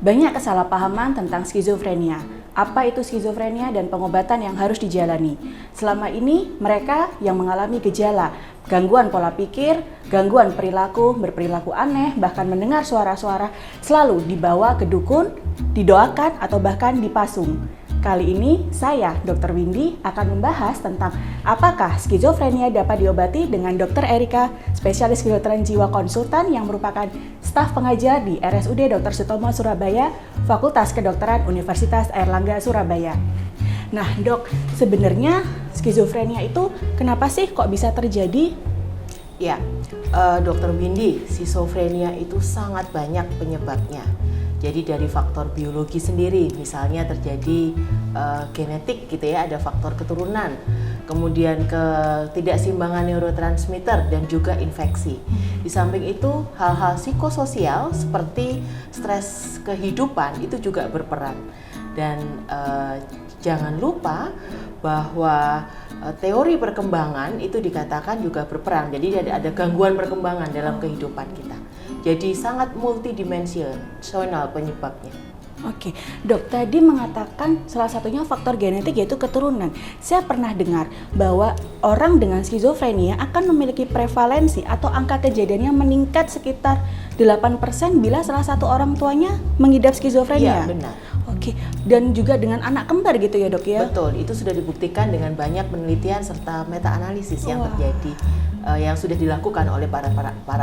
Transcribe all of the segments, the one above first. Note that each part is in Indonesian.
Banyak kesalahpahaman tentang skizofrenia. Apa itu skizofrenia dan pengobatan yang harus dijalani. Selama ini mereka yang mengalami gejala gangguan pola pikir, gangguan perilaku, berperilaku aneh, bahkan mendengar suara-suara selalu dibawa ke dukun, didoakan atau bahkan dipasung. Kali ini saya, Dr. Windy, akan membahas tentang apakah skizofrenia dapat diobati dengan Dr. Erika, spesialis kedokteran jiwa konsultan yang merupakan staf pengajar di RSUD Dr. Sutomo Surabaya, Fakultas Kedokteran Universitas Airlangga Surabaya. Nah dok, sebenarnya skizofrenia itu kenapa sih kok bisa terjadi? Ya, Dr. Windy, skizofrenia itu sangat banyak penyebabnya. Jadi dari faktor biologi sendiri, misalnya terjadi genetik gitu ya, ada faktor keturunan, kemudian ketidakseimbangan neurotransmitter dan juga infeksi. Di samping itu hal-hal psikososial seperti stres kehidupan itu juga berperan. Dan jangan lupa bahwa teori perkembangan itu dikatakan juga berperan. Jadi ada gangguan perkembangan dalam kehidupan kita. Jadi sangat multidimensional penyebabnya. Oke, dok tadi mengatakan salah satunya faktor genetik yaitu keturunan. Saya pernah dengar bahwa orang dengan skizofrenia akan memiliki prevalensi atau angka kejadiannya meningkat sekitar 8% bila salah satu orang tuanya mengidap skizofrenia. Iya, benar. Oke, dan juga dengan anak kembar gitu ya dok ya? Betul, itu sudah dibuktikan dengan banyak penelitian serta meta-analisis yang terjadi, yang sudah dilakukan oleh para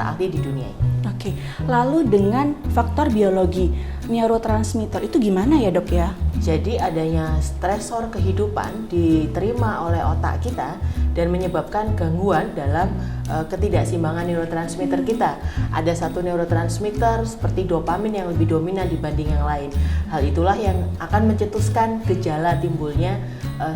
ahli di dunia ini. Oke, lalu dengan faktor biologi, neurotransmitter itu gimana ya dok ya? Jadi adanya stresor kehidupan diterima oleh otak kita dan menyebabkan gangguan dalam ketidakseimbangan neurotransmitter kita. Ada satu neurotransmitter seperti dopamin yang lebih dominan dibanding yang lain. Hal itulah yang akan mencetuskan gejala timbulnya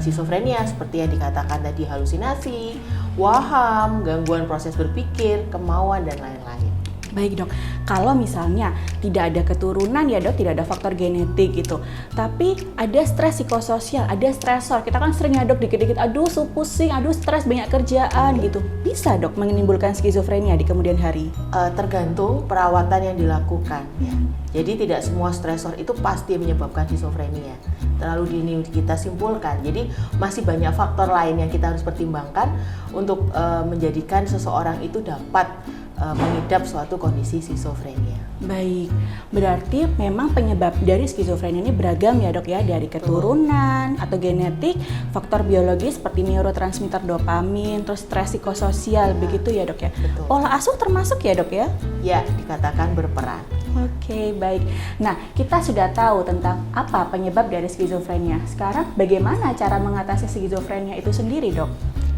skizofrenia seperti yang dikatakan tadi, halusinasi, waham, gangguan proses berpikir, kemauan dan lain-lain. Baik dok, kalau misalnya tidak ada keturunan ya dok, tidak ada faktor genetik gitu, tapi ada stres psikososial, ada stresor, kita kan sering ya dok dikit-dikit, aduh pusing, aduh stres banyak kerjaan gitu, bisa dok menimbulkan skizofrenia di kemudian hari? Tergantung perawatan yang dilakukan ya. Jadi tidak semua stresor itu pasti menyebabkan skizofrenia, terlalu dini kita simpulkan. Jadi masih banyak faktor lain yang kita harus pertimbangkan untuk menjadikan seseorang itu dapat mengidap suatu kondisi skizofrenia. Baik, berarti memang penyebab dari skizofrenia ini beragam ya dok ya, dari keturunan atau genetik, faktor biologis seperti neurotransmitter dopamin, terus stres psikososial, begitu ya dok ya. Betul. Pola asuh termasuk ya dok ya? Ya, dikatakan berperan. Oke, baik. Nah, kita sudah tahu tentang apa penyebab dari skizofrenia. Sekarang bagaimana cara mengatasi skizofrenia itu sendiri dok?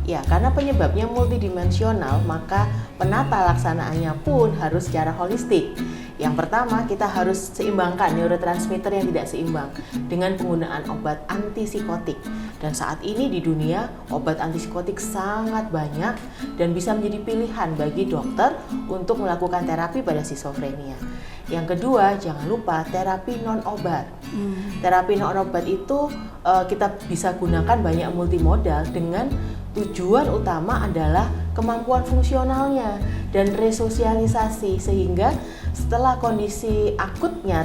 Ya, karena penyebabnya multidimensional, maka penata laksanaannya pun harus secara holistik. Yang pertama, kita harus seimbangkan neurotransmitter yang tidak seimbang dengan penggunaan obat antipsikotik. Dan saat ini di dunia, obat antipsikotik sangat banyak dan bisa menjadi pilihan bagi dokter untuk melakukan terapi pada skizofrenia. Yang kedua, jangan lupa terapi non-obat. Terapi non-obat itu kita bisa gunakan banyak multimodal dengan tujuan utama adalah kemampuan fungsionalnya dan resosialisasi, sehingga setelah kondisi akutnya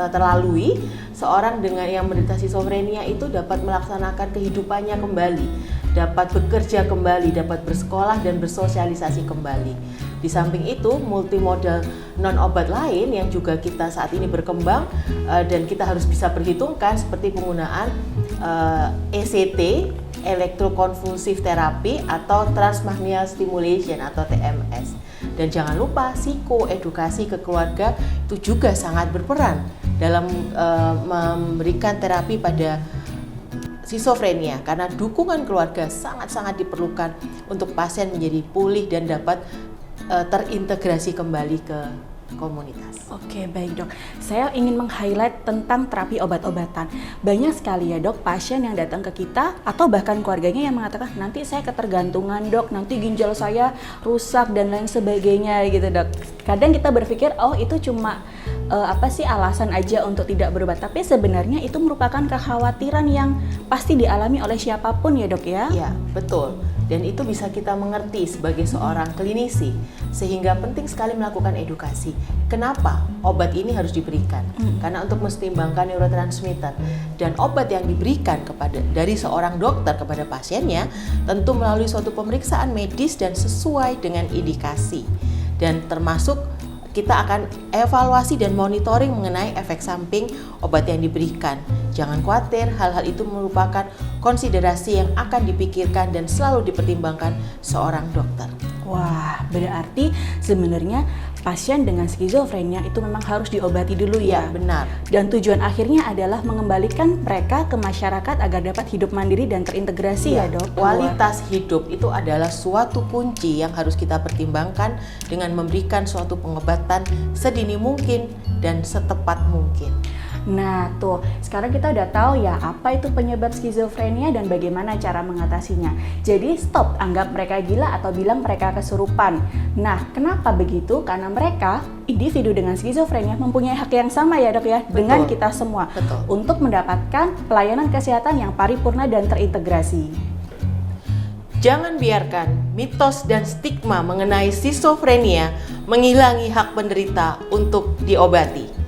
terlalui, seorang dengan yang menderita skizofrenia itu dapat melaksanakan kehidupannya kembali, dapat bekerja kembali, dapat bersekolah dan bersosialisasi kembali. Di samping itu, multimodal non-obat lain yang juga kita saat ini berkembang dan kita harus bisa perhitungkan seperti penggunaan ECT, electroconvulsive therapy atau transmahnial stimulation atau TMS. Dan jangan lupa psikoedukasi ke keluarga itu juga sangat berperan dalam memberikan terapi pada skizofrenia, karena dukungan keluarga sangat-sangat diperlukan untuk pasien menjadi pulih dan dapat terintegrasi kembali ke komunitas. Oke, baik dok. Saya ingin meng-highlight tentang terapi obat-obatan. Banyak sekali ya dok pasien yang datang ke kita atau bahkan keluarganya yang mengatakan nanti saya ketergantungan dok, nanti ginjal saya rusak dan lain sebagainya gitu dok. Kadang kita berpikir oh itu cuma alasan aja untuk tidak berobat, tapi sebenarnya itu merupakan kekhawatiran yang pasti dialami oleh siapapun ya dok ya? Iya, betul. dan itu bisa kita mengerti sebagai seorang klinisi, sehingga penting sekali melakukan edukasi. Kenapa obat ini harus diberikan? Karena untuk menseimbangkan neurotransmitter, dan obat yang diberikan dari seorang dokter kepada pasiennya tentu melalui suatu pemeriksaan medis dan sesuai dengan indikasi, dan termasuk kita akan evaluasi dan monitoring mengenai efek samping obat yang diberikan. Jangan khawatir, hal-hal itu merupakan konsiderasi yang akan dipikirkan dan selalu dipertimbangkan seorang dokter. Wah, berarti sebenarnya pasien dengan skizofrenia itu memang harus diobati dulu ya? Benar. Dan tujuan akhirnya adalah mengembalikan mereka ke masyarakat agar dapat hidup mandiri dan terintegrasi ya dok? Kualitas hidup itu adalah suatu kunci yang harus kita pertimbangkan dengan memberikan suatu pengobatan sedini mungkin dan setepat mungkin. Nah tuh, sekarang kita udah tahu ya apa itu penyebab skizofrenia dan bagaimana cara mengatasinya. Jadi stop anggap mereka gila atau bilang mereka kesurupan. Nah kenapa begitu? Karena mereka, individu dengan skizofrenia mempunyai hak yang sama ya dok ya, dengan kita semua. Betul. Untuk mendapatkan pelayanan kesehatan yang paripurna dan terintegrasi. Jangan biarkan mitos dan stigma mengenai skizofrenia menghilangi hak penderita untuk diobati.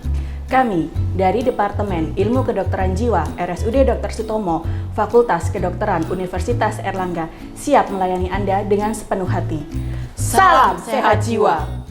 Kami dari Departemen Ilmu Kedokteran Jiwa RSUD Dr. Sutomo, Fakultas Kedokteran Universitas Erlangga siap melayani Anda dengan sepenuh hati. Salam sehat jiwa.